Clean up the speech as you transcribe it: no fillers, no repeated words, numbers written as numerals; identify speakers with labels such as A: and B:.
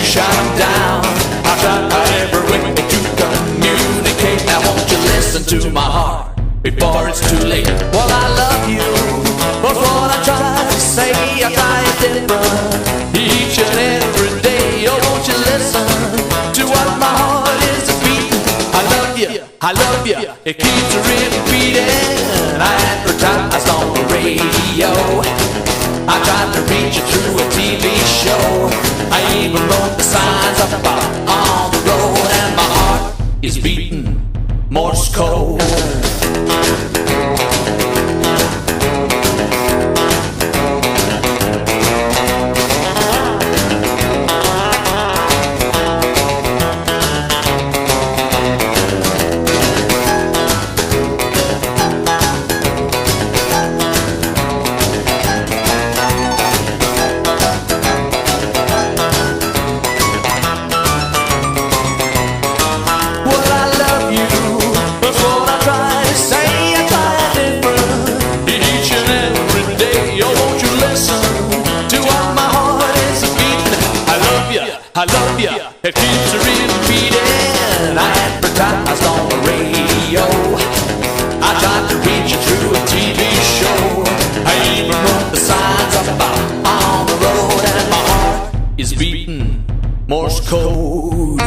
A: shut them down. I try every way to communicate. Now won't you listen to my heart before it's too late? Well, I love you, but what I try to say, I try it different each and every day. Oh, won't you listen to what my heart is beating? I love you, it keeps repeating. I advertised on the radio, I tried to reach you through a TV show. I even wrote the signs up on the road, and my heart is beating Morse code. I love you, it keeps repeating. I advertised on the radio, I tried to reach you through a TV show. I even wrote the signs up on the road, and my heart is beating Morse code.